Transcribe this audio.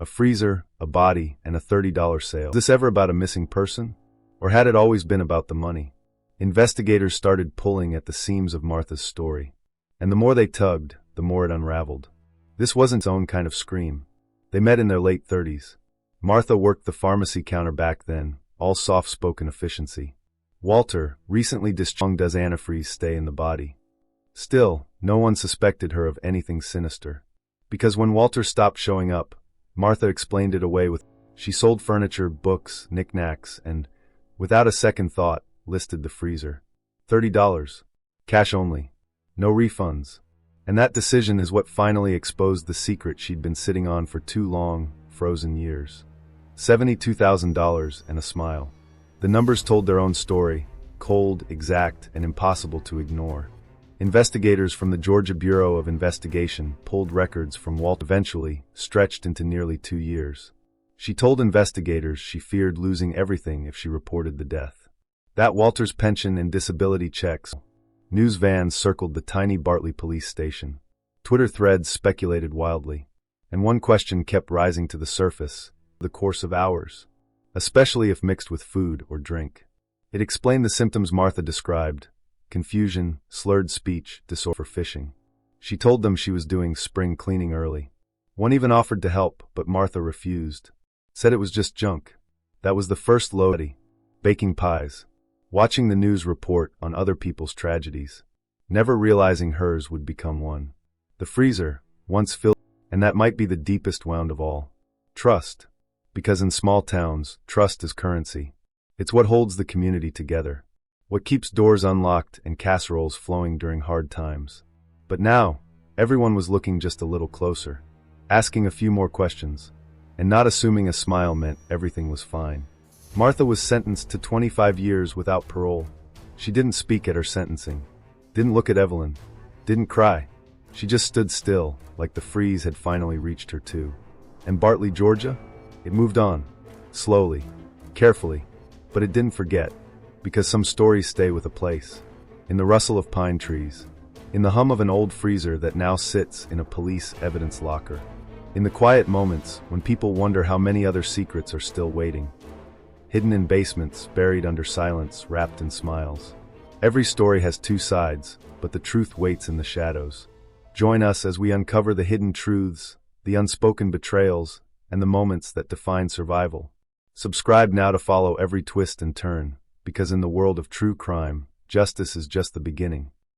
A freezer, a body, and a $30 sale. Was this ever about a missing person? Or had it always been about the money? Investigators started pulling at the seams of Martha's story. And the more they tugged, the more it unraveled. This wasn't its own kind of scream. They met in their late 30s. Martha worked the pharmacy counter back then, all soft-spoken efficiency. Walter, recently discharged, does antifreeze stay in the body? Still, no one suspected her of anything sinister. Because when Walter stopped showing up, Martha explained it away with, she sold furniture, books, knickknacks, and, without a second thought, listed the freezer. $30. Cash only. No refunds. And that decision is what finally exposed the secret she'd been sitting on for 2 long, frozen years. $72,000 and a smile. The numbers told their own story, cold, exact, and impossible to ignore. Investigators from the Georgia Bureau of Investigation pulled records from Walter, eventually stretched into nearly 2 years. She told investigators she feared losing everything if she reported the death. That Walter's pension and disability checks. News vans circled the tiny Bartley police station. Twitter threads speculated wildly. And one question kept rising to the surface, the course of hours, especially if mixed with food or drink. It explained the symptoms Martha described: confusion, slurred speech, disorder for fishing. She told them she was doing spring cleaning early. One even offered to help, but Martha refused. Said it was just junk. That was the first low. Baking pies. Watching the news report on other people's tragedies. Never realizing hers would become one. The freezer, once filled, and that might be the deepest wound of all. Trust. Because in small towns, trust is currency. It's what holds the community together. What keeps doors unlocked and casseroles flowing during hard times. But now, everyone was looking just a little closer, asking a few more questions, and not assuming a smile meant everything was fine. Martha was sentenced to 25 years without parole. She didn't speak at her sentencing, didn't look at Evelyn, didn't cry. She just stood still, like the freeze had finally reached her too. And Bartley, Georgia? It moved on, slowly, carefully, but it didn't forget. Because some stories stay with a place. In the rustle of pine trees. In the hum of an old freezer that now sits in a police evidence locker. In the quiet moments when people wonder how many other secrets are still waiting. Hidden in basements, buried under silence, wrapped in smiles. Every story has 2 sides, but the truth waits in the shadows. Join us as we uncover the hidden truths, the unspoken betrayals, and the moments that define survival. Subscribe now to follow every twist and turn. Because in the world of true crime, justice is just the beginning.